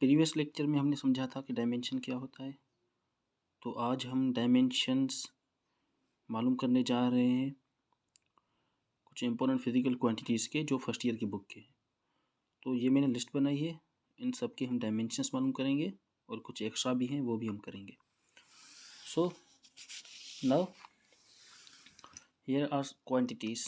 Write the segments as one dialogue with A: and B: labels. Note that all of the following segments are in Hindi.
A: प्रीवियस लेक्चर में हमने समझा था कि डायमेंशन क्या होता है। तो आज हम डायमेंशंस मालूम करने जा रहे हैं कुछ इंपॉर्टेंट फिजिकल क्वांटिटीज़ के जो फर्स्ट ईयर की बुक के हैं। तो ये मैंने लिस्ट बनाई है, इन सब के हम डायमेंशंस मालूम करेंगे और कुछ एक्स्ट्रा भी हैं वो भी हम करेंगे। So now here are quantities.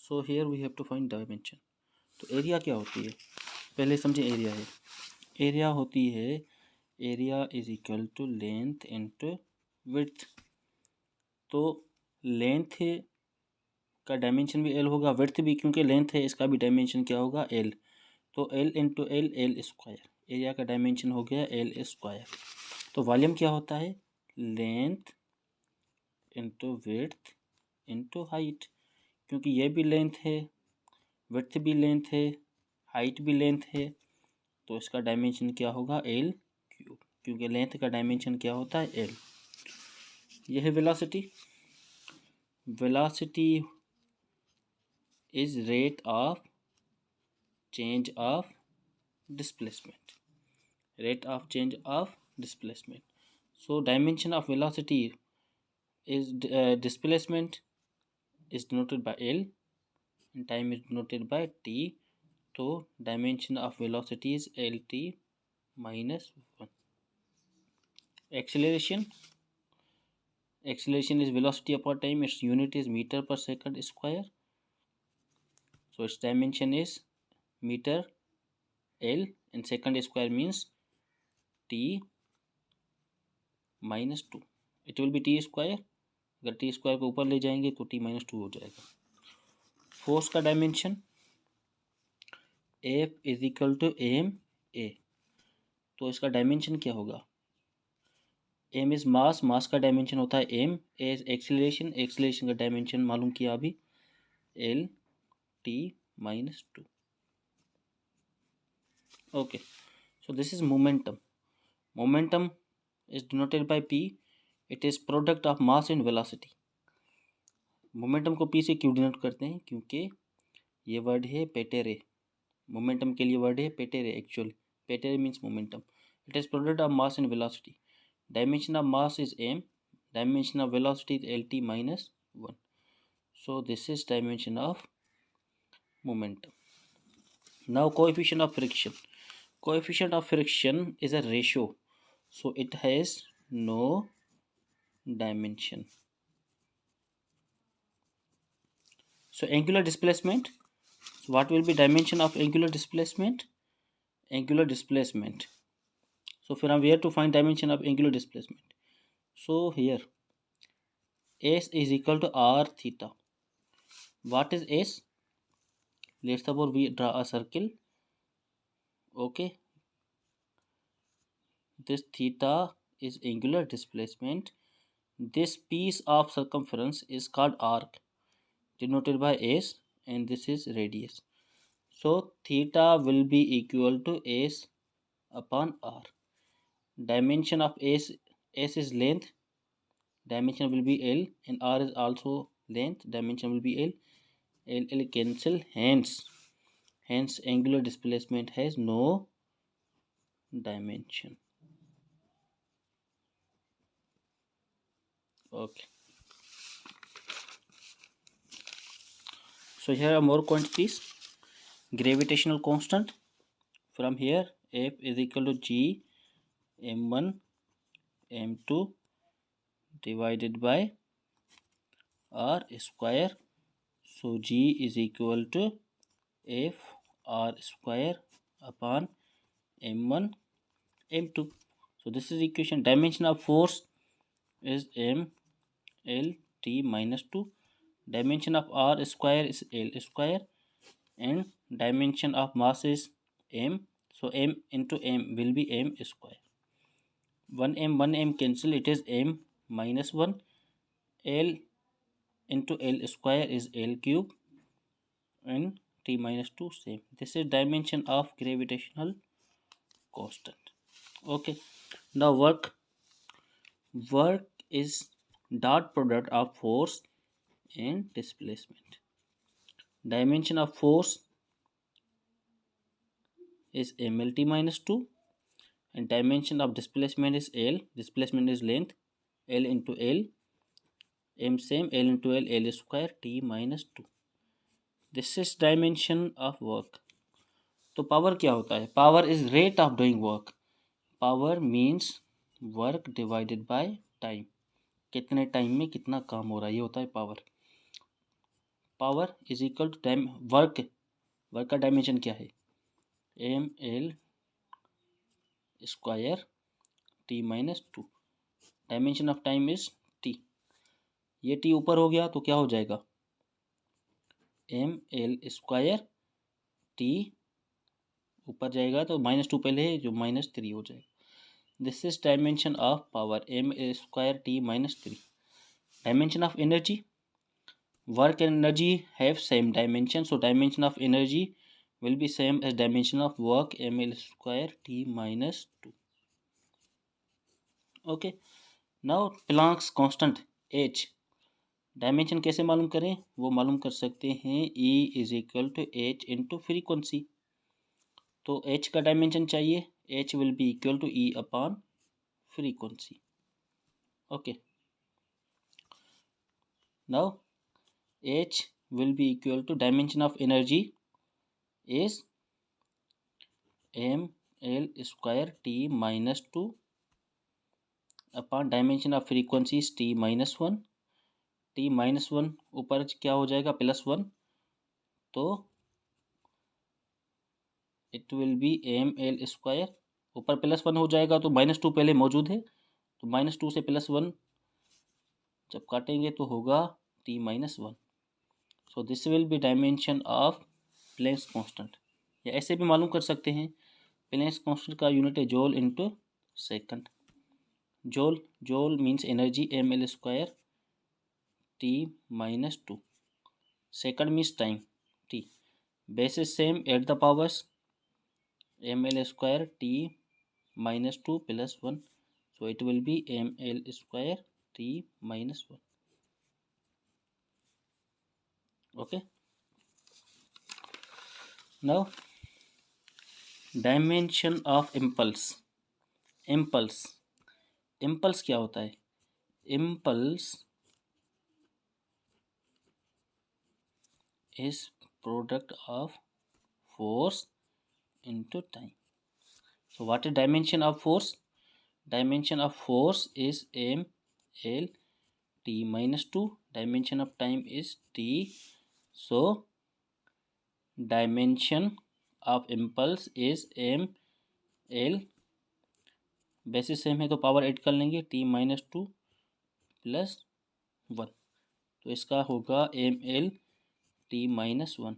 A: So here we have to find dimension. तो एरिया क्या होती है, पहले समझे। एरिया है, एरिया होती है area is equal to length into width. तो लेंथ का डायमेंशन भी एल होगा, विड्थ भी, क्योंकि लेंथ है इसका भी डायमेंशन क्या होगा, एल। तो L into L, L square. Area का डायमेंशन हो गया एल स्क्वायर। तो वॉल्यूम क्या होता है, length into width into height. क्योंकि ये भी लेंथ है, विड्थ भी लेंथ है, हाइट भी लेंथ है, तो इसका डायमेंशन क्या होगा, एल क्यूब। क्योंकि लेंथ का डायमेंशन क्या होता है, एल। यह है velocity. Velocity is rate of change of displacement, rate of change of displacement. So dimension of velocity is displacement is denoted by L and time is denoted by T. So dimension of velocity is LT minus 1. Acceleration is velocity upon time, its unit is meter per second square. So its dimension is meter L and second square means T minus 2. It will be T square. अगर टी स्क्वायर को ऊपर ले जाएंगे तो टी माइनस 2 हो जाएगा। फोर्स का dimension F is equal to M A. तो इसका डायमेंशन क्या होगा, एम इज मास, मास का डायमेंशन होता है M. A is acceleration, acceleration का डायमेंशन मालूम किया अभी, L T minus 2। Okay, so this is momentum. Momentum is denoted by P. It is product of mass and velocity. Momentum को पी से क्यों डिनोट करते हैं, क्योंकि ये वर्ड है पेटेरे। मोमेंटम के लिए वर्ड है पेटेरे। एक्चुअली पेटेरे means momentum. It is product of mass and velocity. Dimension of mass is M, dimension of velocity is L T minus 1. So this is dimension of momentum. Now coefficient of friction. Coefficient of friction is a ratio, so it has no dimension. So angular displacement. So what will be dimension of angular displacement? Angular displacement. So from where to find dimension of angular displacement? So here S is equal to r theta. What is S? Let's suppose we draw a circle. Okay, this theta is angular displacement. This piece of circumference is called arc, denoted by S, and this is radius. So theta will be equal to S upon r. Dimension of S is length, dimension will be L, and r is also length, dimension will be L. L cancel, hence angular displacement has no dimension. Okay, so here are more quantities. Gravitational constant. From here F is equal to G m1 m2 divided by r square. So G is equal to F r square upon m1 m2. So this is equation. Dimension of force is m l t minus 2. Dimension of r square is l square, and dimension of mass is m. So m into m will be m square. 1m cancel, it is m minus 1. L into L square is L cube, and T minus 2 same. This is dimension of gravitational constant. Okay, now work is dot product of force and displacement. Dimension of force is mlt minus 2, and dimension of displacement is L. Displacement is length. L into L. M same. L into L. L square T minus 2. This is dimension of work. तो पावर क्या होता है? Power is rate of doing work. Power means work divided by time. कितने टाइम में कितना काम हो रहा है, ये होता है power. Power is equal to time work. Work का डायमेंशन क्या है? M L square T minus 2. Dimension of time is T. ये टी ऊपर हो गया तो क्या हो जाएगा? एम एल स्क्वायर टी ऊपर जाएगा तो -2 पहले है जो -3 हो जाएगा. This is dimension of power M L square T -3. Dimension of energy. Work and energy have same dimension, so dimension of energy will be same as dimension of work ml square t minus 2. Okay, now Planck's constant h. Dimension कैसे मालूम करें? वो मालूम कर सकते हैं E is equal to H into frequency. तो h का डायमेंशन चाहिए. h will be equal to E upon frequency. Okay, now h will be equal to dimension of energy is M L square T minus 2 upon dimension of frequency T minus 1. T minus 1 ऊपर क्या हो जाएगा? +1. तो it will be M L square. ऊपर +1 हो जाएगा तो -2 पहले मौजूद है, तो -2 से +1 जब काटेंगे तो होगा T minus 1. So this will be dimension of Planck's constant. या ऐसे भी मालूम कर सकते हैं. प्लैंक्स कांस्टेंट का यूनिट है joule into second. Joule means energy M L square T minus 2. Second means time T. Base is same at the powers M L square T minus 2 +1. So it will be M L square T minus 1. Okay, now dimension of impulse. Impulse क्या होता है? Impulse is product of force into time. So what is dimension of force? Dimension of force is M L T minus 2. Dimension of time is T. So dimension of impulse is M L. Basis same है तो पावर ऐड कर लेंगे टी माइनस 2 +1. तो इसका होगा M L T minus 1.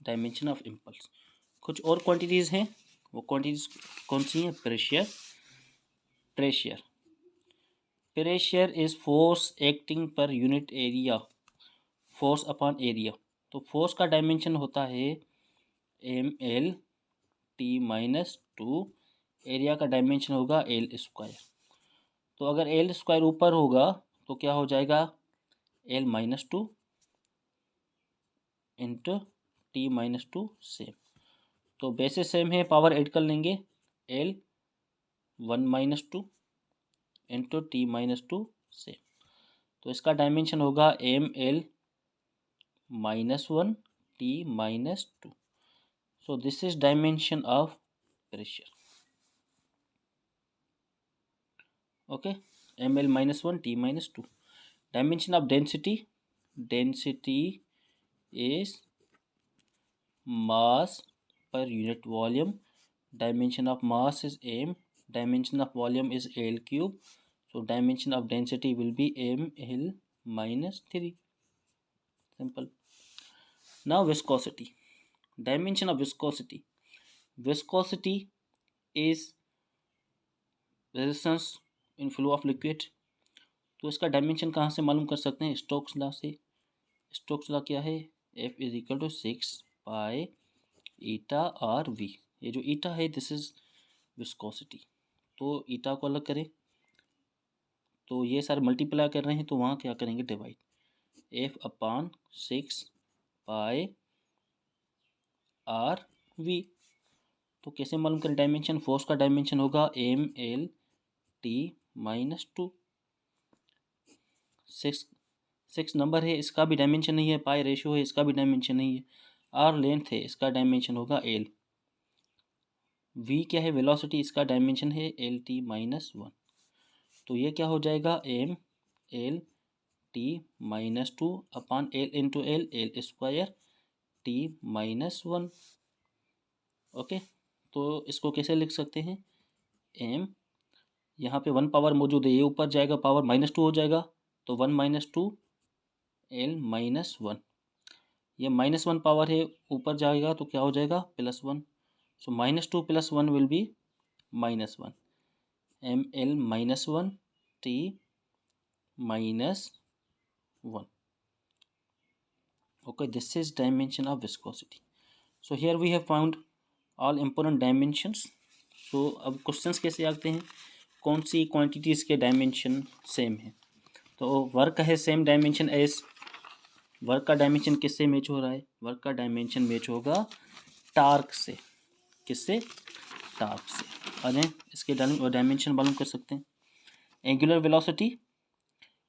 A: Dimension of impulse. कुछ और क्वांटिटीज़ हैं. वो क्वांटिटीज़ कौन सी हैं? Pressure is force acting per unit area. Force upon area. तो फोर्स का डायमेंशन होता है M L T minus 2. Area का डायमेंशन होगा एल स्क्वायर. तो अगर एल स्क्वायर ऊपर होगा तो क्या हो जाएगा? L minus 2 into T minus 2 same. तो बेसिस सेम है, पावर ऐड कर लेंगे. L 1 minus 2 into T minus 2 same. तो इसका डायमेंशन होगा M L -1 T minus 2. So this is dimension of pressure. Okay, M L -1 T minus 2. Dimension of density. Density is mass per unit volume. Dimension of mass is m. Dimension of volume is L cube. So dimension of density will be ml -3. Simple. Now viscosity. Dimension of viscosity. Viscosity is resistance in flow of liquid. तो इसका डायमेंशन कहाँ से मालूम कर सकते हैं? स्टोक्स लॉ से. स्टोक्स लॉ क्या है? F is equal to 6 pi eta R V. ये जो ईटा है दिस इज विस्कोसिटी. तो ईटा को अलग करें तो ये सारे मल्टीप्लाई कर रहे हैं तो वहाँ क्या करेंगे? Divide. F upon 6 pi R V. तो कैसे मालूम करें डायमेंशन? फोर्स का डायमेंशन होगा M L T minus 2। 6 number है, इसका भी डायमेंशन नहीं है। पाई रेशियो है, इसका भी डायमेंशन नहीं है। आर लेंथ है, इसका डायमेंशन होगा एल। वी क्या है? वेलोसिटी, इसका डायमेंशन है एल टी माइनस 1। तो ये क्या हो जाएगा? M L T minus 2 upon L into L, L square T minus 1। Okay, तो इसको कैसे लिख सकते हैं? एम, यहाँ पे 1 पावर मौजूद है, ये ऊपर जाएगा, पावर -2 हो जाएगा, तो 1 माइनस 2 एल माइनस 1। ये -1 पावर है, ऊपर जाएगा तो क्या हो जाएगा? +1। So -2 + 1 will be -1। M L -1 T -1. Okay, this is dimension of viscosity. So here we have found all important dimensions. So अब क्वेश्चंस कैसे आते हैं? कौन सी क्वांटिटीज के डायमेंशन सेम है? तो वर्क है सेम डायमेंशन एज, वर्क का डायमेंशन किससे मैच हो रहा है? वर्क का डायमेंशन मैच होगा टार्क से। किससे? टार्क से। आ जाए, इसके डायमेंशन मालूम कर सकते हैं। एंगुलर वेलोसिटी,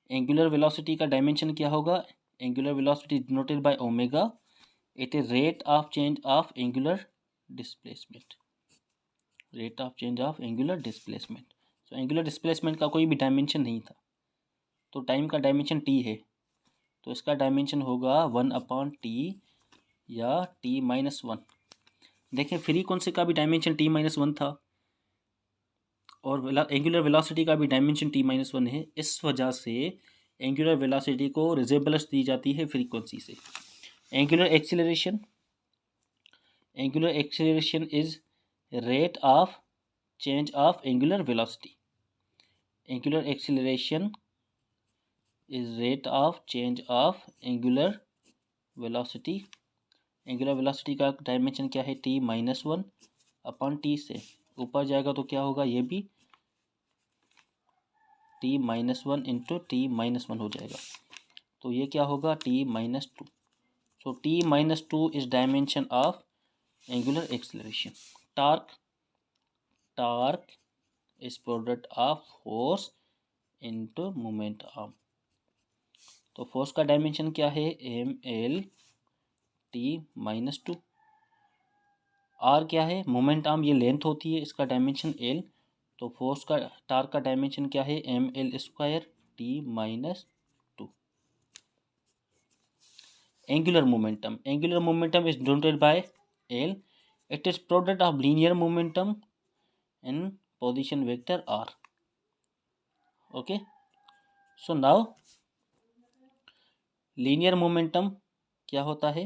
A: एंगुलर वेलोसिटी का डायमेंशन क्या होगा? Angular velocity denoted by omega, it is rate of change of angular displacement. Rate of change of angular displacement. So angular displacement का कोई भी डायमेंशन नहीं था, तो टाइम का डायमेंशन टी है, तो इसका डायमेंशन होगा 1/t या t-1। देखें, फ्रीक्वेंसी का भी डायमेंशन t-1 था और एंगुलर वेलोसिटी का भी डायमेंशन t-1 है। इस वजह से एंगुलर वेलोसिटी को रिजेबल्स दी जाती है फ्रीक्वेंसी से। Angular acceleration, angular acceleration is rate of change of angular velocity. Angular acceleration is rate of change of angular velocity. Angular velocity का डायमेंशन क्या है? t-1 अपॉन टी से ऊपर जाएगा तो क्या होगा? ये भी t-1 इंटू t-1 हो जाएगा, तो ये क्या होगा? t-2। So t-2 is dimension of angular acceleration. Torque, torque is product of force into moment arm. तो फोर्स का डायमेंशन क्या है? M L t-2। आर क्या है? मोमेंट आर्म, ये लेंथ होती है, इसका डायमेंशन एल। तो फोर्स का, टार्क का डायमेंशन क्या है? M L square t-2। Angular momentum, angular momentum is denoted by L, it is product of linear momentum in position vector R. Okay, so now linear momentum क्या होता है?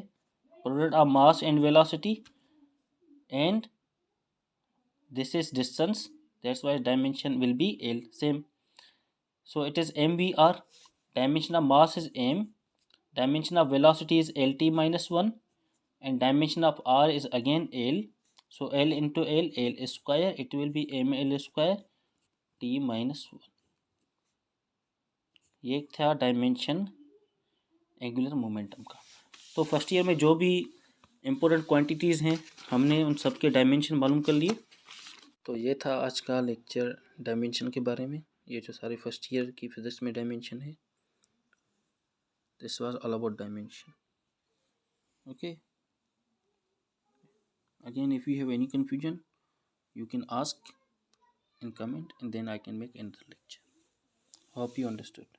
A: Product of mass and velocity, and this is distance, that's why dimension will be L, same. So it is mvr, dimension of mass is m, dimension of velocity is lt-1, and dimension of r is again L. So L into L, L square, it will be ml square t-1। ये था डायमेंशन एंगुलर मोमेंटम का। तो फर्स्ट ईयर में जो भी इम्पोर्टेंट क्वांटिटीज़ हैं, हमने उन सब के डायमेंशन मालूम कर लिए। तो ये था आज का लेक्चर डायमेंशन के बारे में। ये जो सारे फर्स्ट ईयर की फिजिक्स में डायमेंशन है, this was all about dimension. Okay, again if you have any confusion you can ask in comment, and then I can make another lecture. Hope you understood.